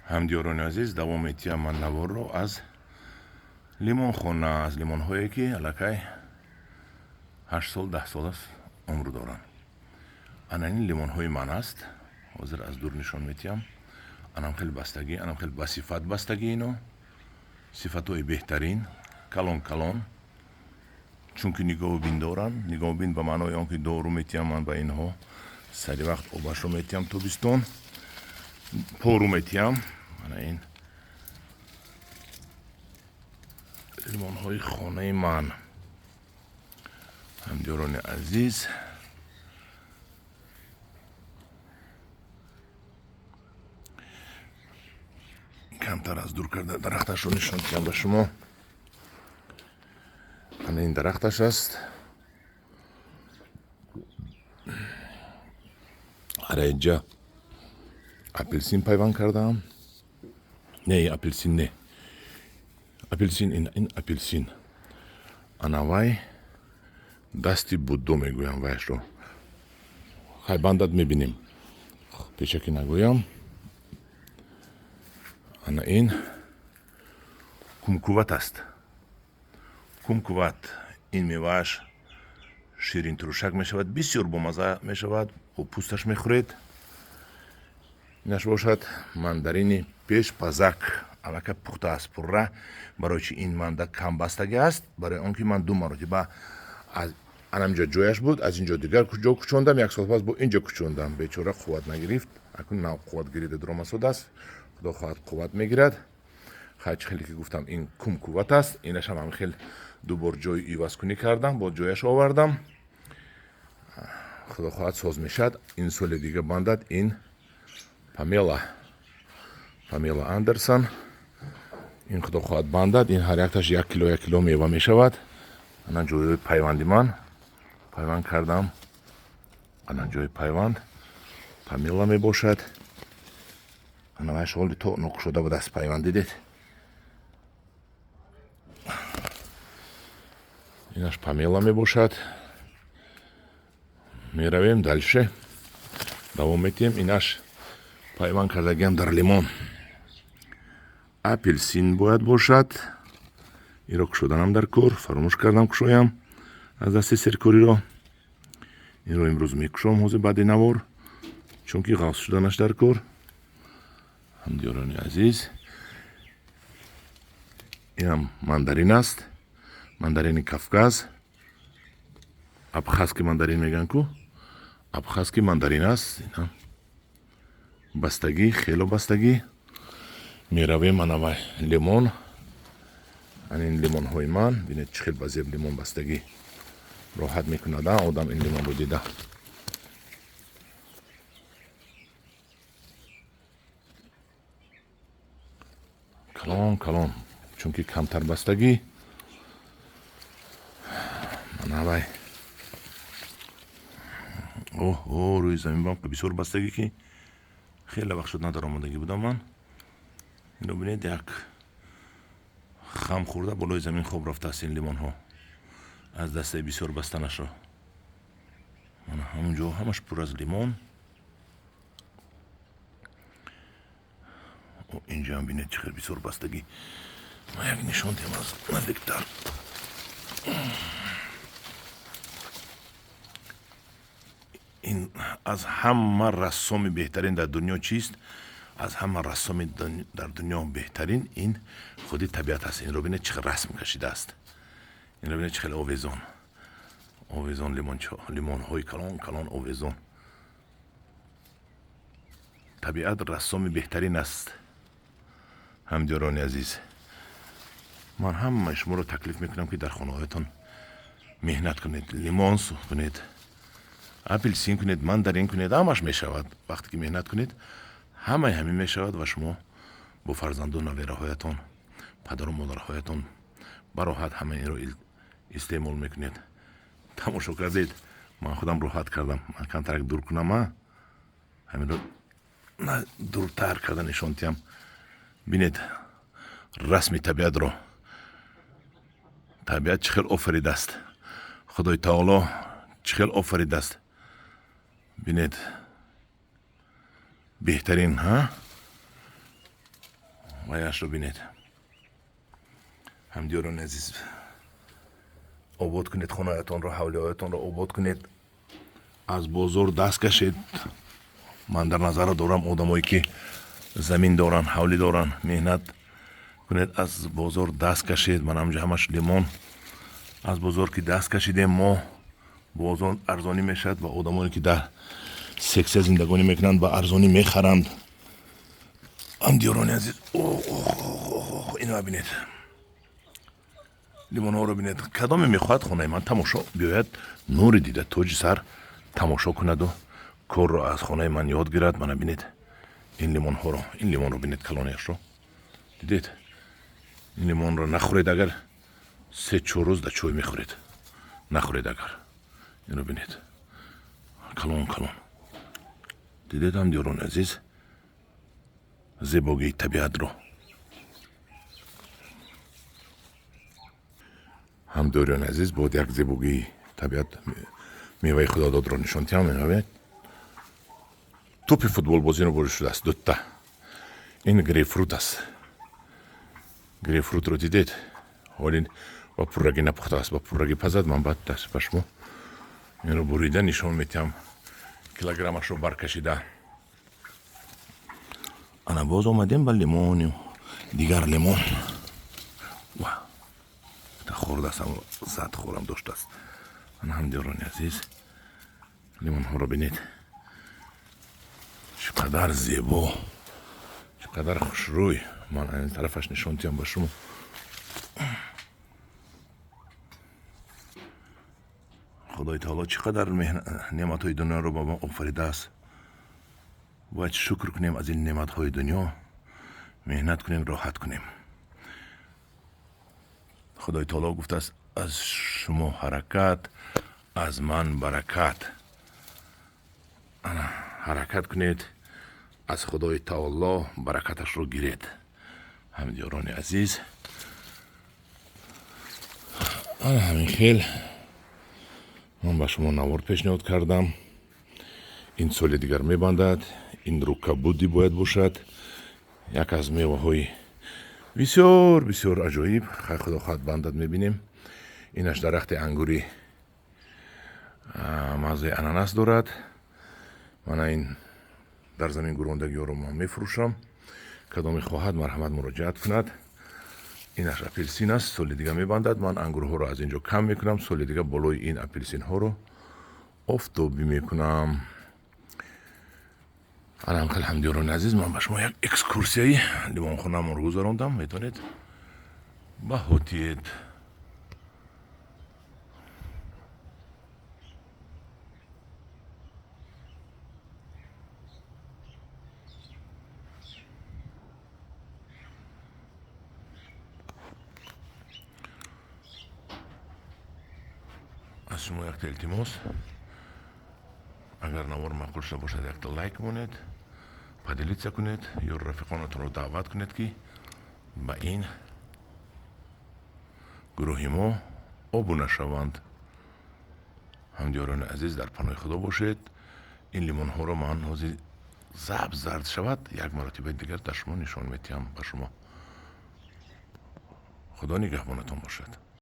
ҳамдиёрони азиз, давом метиҳам ман наворро аз лимонхона, аз лимонҳое ки аллакай 8 сол 10 сол аст умр доранд. ананин лимонҳои ман аст. ҳозир аз дур нишон метиҳам. анам хеле бастагӣ, анам хеле ба сифат бастагӣ, ино сифатҳои беҳтарин, калон калон, чунки нигоҳубин доранд. Нигоҳубин ба маънои он ки дору метиҳам ман ба инҳо сари вақт обашро метиҳам тобистон, пору метиҳам. ана ин лимонҳои хонаи ман. ҳамдиёрони азиз, камтар аз дур карда дарахташро нишон диҳам ба шумо. ана ин дарахташ аст. араиҷа апелсин пайванд кардаам. Не, апелсин не. апелсин, ин апелсин. ана вай дасти буддо мегӯям вайашро. хай бандад мебинем. пешакӣ нагӯям. ана ин кумкуват аст. кумкуват, ин мевааш ширинтурушак мешавад, бисёр бомаза мешавад, бо пӯсташ мехӯред. инаш бошад мандарини пешпазак, аллакай пухта аст пурра. барои чи ин манда камбастагӣ аст, барои он ки ман ду маротиба аз анамҷо ҷояш буд, аз инҷо дигар ҷо кучондам, як сол пас бо инҷо кучондам. бечора қувват нагирифт. акун нав қувват гирида дуромасуд аст. худо хоҳад қувват мегирад. хайчи хеле ки гуфтам ин кумкувват аст. инашам ҳам хел дубор ҷои ивазкунӣ кардам, бо ҷояш овардам. худо хоҳад соз мешад. ин соли дига бандад ин памела андерсон. ин худо хоҳад бандад. ин ҳар якташ 1 кило мева мешавад. ана ҷои пайванди ман пайванд кардам. ана ҷои пайванд памела мебошад. ана вайш ҳоли то нуқ шуда буд аст пайванд, дидед? инаш памела мебошад. меравем дальше. давом метиҳем. инаш пайванд кардагиам дар лимон. апелсин бояд бошад. иро кушоданам дар кор. фаромӯш кардам кушоям аз дасти серкориро. инро имрӯз мекушом ҳозир баъди навор, чунки ғафз шуданаш дар кор. ҳамдиёрони азиз, инам мандарин аст. мандарини кавказ. абхазки мандарин мегӯянд ку. абхазки мандарин аст. бастагӣ, хело бастагӣ. меравем ана вай лимон. анин лимонҳои ман. бинед чӣ хел ба зеб лимон бастагӣ роҳат мекунад одам ин лимонро дида. калон калон, чунки камтар бастагӣ. ана вай рӯи замин бам бисёр бастагӣ ки хеле вақт шуд надаромадагӣ будам ман. инро бинед, як хам хӯрда болои замин хоб рафтааст ин лимонҳо аз дастаи бисёр бастанашро. мана ҳамунҷо ҳамаш пур аз лимон. инҷаам бинед чӣ хел бисёр бастагӣ. ма як нишон диҳам аз наздиктар. ин аз ҳама рассоми беҳтарин дар дунё чист? аз ҳама рассоми дар дунё беҳтарин ин худи табиат аст. инро бинед чӣ хел расм кашидааст. инро бинед чӣ хел овезон. овезон лимонҳои калон калон овезон. табиат рассоми беҳтарин аст. ҳамдиёрони азиз, ман ҳамаи шуморо таклиф мекунам ки дар хонаҳоятон меҳнат кунед. лимон кунед, апелсин кунед, мандарин кунед. ҳамаш мешавад. вақте ки меҳнат кунед ҳамаи ҳамин мешавад ва шумо бо фарзанду навераҳоятон, падару модарҳоятон бароҳат ҳама инро истеъмол мекунед. тамошо кардед? ман худам роҳат кардам. ман камтарак дур кунам, ҳаминро дуртар карда нишон диҳам. бинед расми табиатро. табиат чӣ хел офаридааст. худои таоло чӣ хел офаридааст. бинед беҳтарин مایش رو بینید. همدیاران عزیز، آباد کنید خونهایتان رو، حولیهایتان رو آباد کنید. از بازار دست کشید. من در نظر دارم آدمایی که زمین دارن، حولی دارن، مهنت کنید. از بازار دست کشید. من همجا همش لیمون از بازار که دست کشیدیم ما، بازار ارزانی میشد و آدمایی که در سکسه زندگانی میکنند و ارزانی میخرند. همدیاران عزیز، اینو ببینید، لیمون ها رو بینید. کدام میخواهد خونه من تماشا بیاید، نور دیده توج سر تماشا کند و کار رو از خونه من یاد گیرد. من بینید این لیمون ها رو، این لیمون رو بینید کلانیش رو دیدید. این لیمون رو نخورید اگر 3-4 روز در چوی میخورید. نخورید اگر. این رو بینید کلان کلان دیدید. هم دیاران عزیز زیبایی طبیعت رو. هم دیاران عزیز بود یک زیبایی طبیعت میوه خدا داد رو نشان تیم می‌بینید. توپ فوتبال بازی رو برش شده است. دوتا این گریپفروت است. گریپفروت رو دیدید. حالی با پورگی نپخته است. با پورگی پزد من بعد دست پشمو این رو بریده نشان میتیم. کیلوگرمش رو برکشیده. انا باز آمدیم با لیمون و دیگر لیمون. تا خورده است اما زد خورم داشته است. انا هم دیاران عزیز لیمون ها رو بینید. چقدر زیبا، چقدر خوشروی. من این طرفش نشان تیم با شما. خدای تعالی چقدر نعمت های دنیا رو با ما آفریده است. باید شکر کنیم از این نعمت های دنیا. مهنت کنیم، راحت کنیم. خدای تعالی گفته است از شما حرکت، از من برکت. حرکت کنید، از خدای تعالی برکتش رو گیرید. همدیاران عزیز، همین خیل من با شما نوار پیشنهاد کردم. این سال دیگر میبندد. این رو کبودی باید باشد. یک از میوه های بسیار بسیار عجایب. خدا خواهد بندد. میبینیم اینش درخت انگوری مزه اناناس دارد. من این در زمین گروندگی رو ما میفروشم. کدامی خواهد مرحمت مراجعت کند. اینش اپلسین است. سال دیگه میبندد. من انگورها رو از اینجا کم میکنم. سال دیگه بالای این اپلسین ها رو آفتابی میکنم. الان همدیاران عزیز، من به شما یک اکسکورسیایی لیمون خونم رو گذراندم. میتونید با هوتید. از شما یک التماس، اگر نوار معقول شده باشد یک لایک کنید، پادلیت کنید یا رفیقانتون رو دعوت کنید که با این گروه ما آبونه شوند. همدیاران عزیز در پناه خدا باشید. این لیمون ها رو من حوزی زب زرد شود یک مرتبه دیگر در شما نشان میتیم. با شما خدا نگهبانتون باشد.